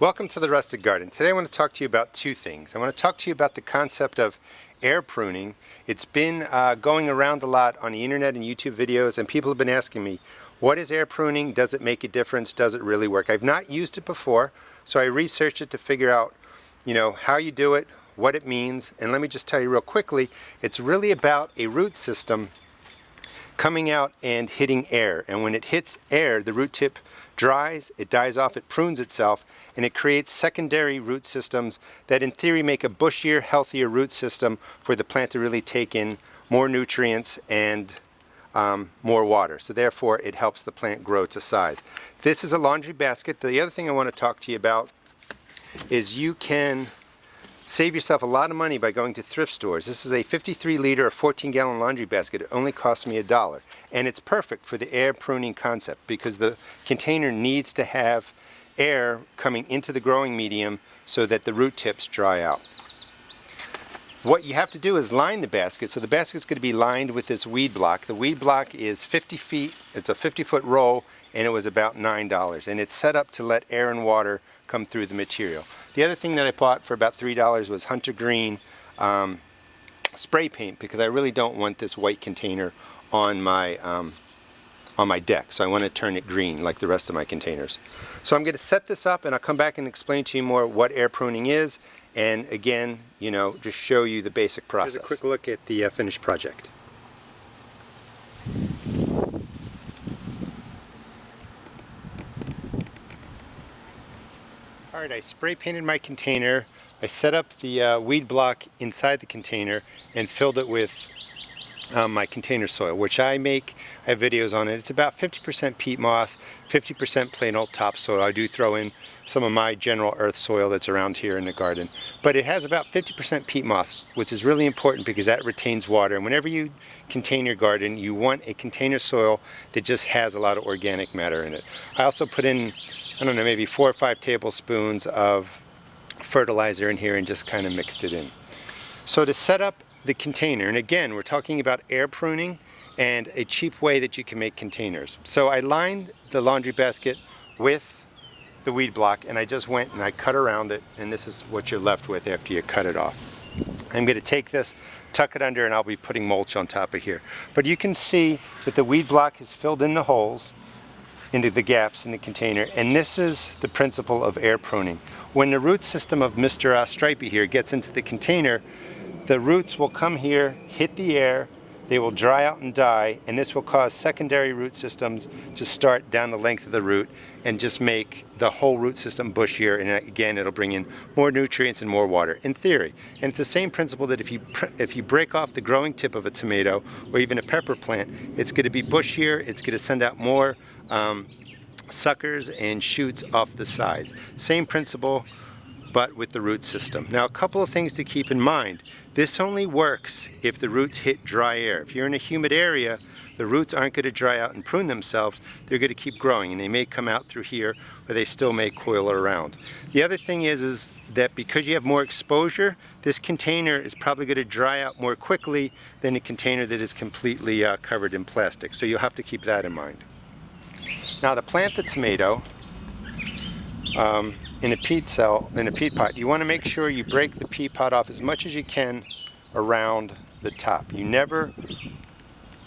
Welcome to the Rustic Garden. Today I want to talk to you about two things. I want to talk to you about the concept of air pruning. It's been going around a lot on the internet and YouTube videos, and people have been asking me, what is air pruning? Does it make a difference? Does it really work? I've not used it before, so I researched it to figure out, how you do it, what it means, and let me just tell you real quickly, it's really about a root system coming out and hitting air, and when it hits air, the root tip dries, it dies off, it prunes itself, and it creates secondary root systems that in theory make a bushier, healthier root system for the plant to really take in more nutrients and more water. So therefore it helps the plant grow to size. This is a laundry basket. The other thing I want to talk to you about is you can save yourself a lot of money by going to thrift stores. This is a 53-liter or 14-gallon laundry basket. It only cost me $1. And it's perfect for the air pruning concept because the container needs to have air coming into the growing medium so that the root tips dry out. What you have to do is line the basket. So the basket's going to be lined with this weed block. The weed block is 50 feet. It's a 50-foot roll, and it was about $9. And it's set up to let air and water come through the material. The other thing that I bought for about $3 was hunter green spray paint, because I really don't want this white container on my deck. So I want to turn it green like the rest of my containers. So I'm going to set this up, and I'll come back and explain to you more what air pruning is, and again, just show you the basic process. Here's a quick look at the finished project. Alright, I spray painted my container. I set up the weed block inside the container and filled it with my container soil, which I have videos on it. It's about 50% peat moss, 50% plain old topsoil. I do throw in some of my general earth soil that's around here in the garden. But it has about 50% peat moss, which is really important because that retains water. And whenever you contain your garden, you want a container soil that just has a lot of organic matter in it. I also put in, I don't know, maybe 4 or 5 tablespoons of fertilizer in here and just kind of mixed it in. So to set up the container, and again, we're talking about air pruning and a cheap way that you can make containers. So I lined the laundry basket with the weed block, and I just went and I cut around it, and this is what you're left with after you cut it off. I'm going to take this, tuck it under, and I'll be putting mulch on top of here. But you can see that the weed block is filled in the holes, into the gaps in the container, and this is the principle of air pruning. When the root system of Mr. Stripey here gets into the container, the roots will come here, hit the air, they will dry out and die, and this will cause secondary root systems to start down the length of the root and just make the whole root system bushier, and again it'll bring in more nutrients and more water, in theory. And it's the same principle that if you break off the growing tip of a tomato or even a pepper plant, it's going to be bushier, it's going to send out more suckers and shoots off the sides. Same principle, but with the root system. Now, a couple of things to keep in mind. This only works if the roots hit dry air. If you're in a humid area, the roots aren't going to dry out and prune themselves. They're going to keep growing, and they may come out through here, or they still may coil around. The other thing is that because you have more exposure, this container is probably going to dry out more quickly than a container that is completely covered in plastic. So you'll have to keep that in mind. Now, to plant the tomato in a peat pot, you want to make sure you break the peat pot off as much as you can around the top. You never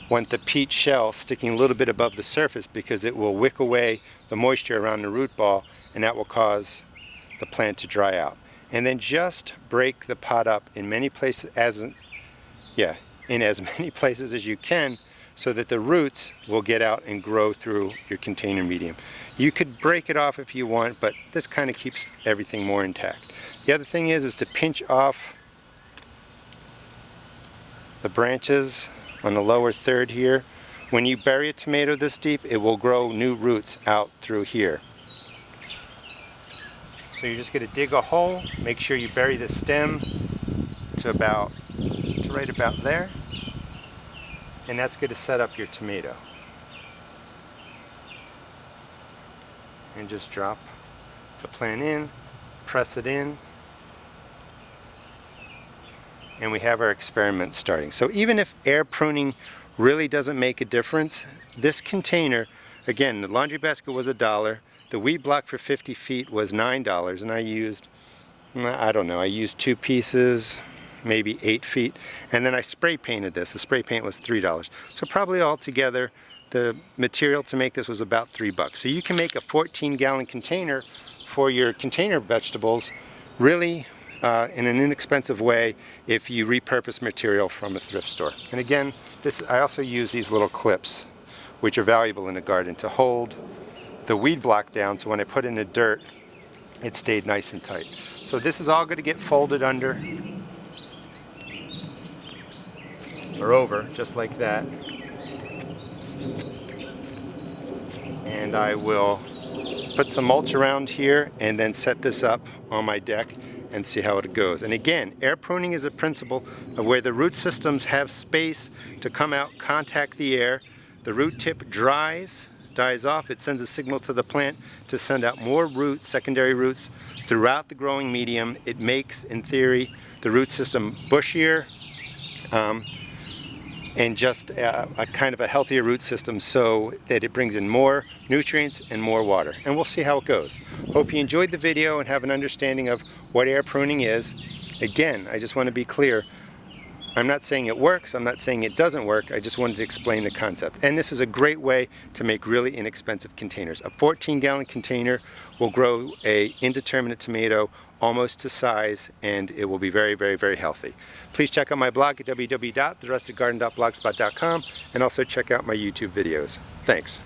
want the peat shell sticking a little bit above the surface because it will wick away the moisture around the root ball, and that will cause the plant to dry out. And then just break the pot up in many places, in as many places as you can, so that the roots will get out and grow through your container medium. You could break it off if you want, but this kind of keeps everything more intact. The other thing is to pinch off the branches on the lower third here. When you bury a tomato this deep, it will grow new roots out through here. So you're just going to dig a hole, make sure you bury the stem to right about there, and that's going to set up your tomato. And just drop the plant in, press it in, and we have our experiment starting. So even if air pruning really doesn't make a difference, this container, again, the laundry basket was $1, The weed block for 50 feet was $9, and I used, I don't know, I used 2 pieces, maybe 8 feet, and then I spray painted this. The spray paint was $3. So probably altogether, the material to make this was about $3. So you can make a 14-gallon container for your container vegetables really in an inexpensive way if you repurpose material from a thrift store. And again, I also use these little clips, which are valuable in a garden, to hold the weed block down, so when I put in the dirt, it stayed nice and tight. So this is all going to get folded under or over, just like that. And I will put some mulch around here and then set this up on my deck and see how it goes. And again, air pruning is a principle of where the root systems have space to come out, contact the air. The root tip dies off, it sends a signal to the plant to send out more roots, secondary roots, throughout the growing medium. It makes, in theory, the root system bushier and just a kind of a healthier root system, so that it brings in more nutrients and more water. And we'll see how it goes. Hope you enjoyed the video and have an understanding of what air pruning is. Again, I just want to be clear. I'm not saying it works, I'm not saying it doesn't work, I just wanted to explain the concept. And this is a great way to make really inexpensive containers. A 14-gallon container will grow an indeterminate tomato almost to size, and it will be very, very, very healthy. Please check out my blog at www.therestedgarden.blogspot.com and also check out my YouTube videos. Thanks.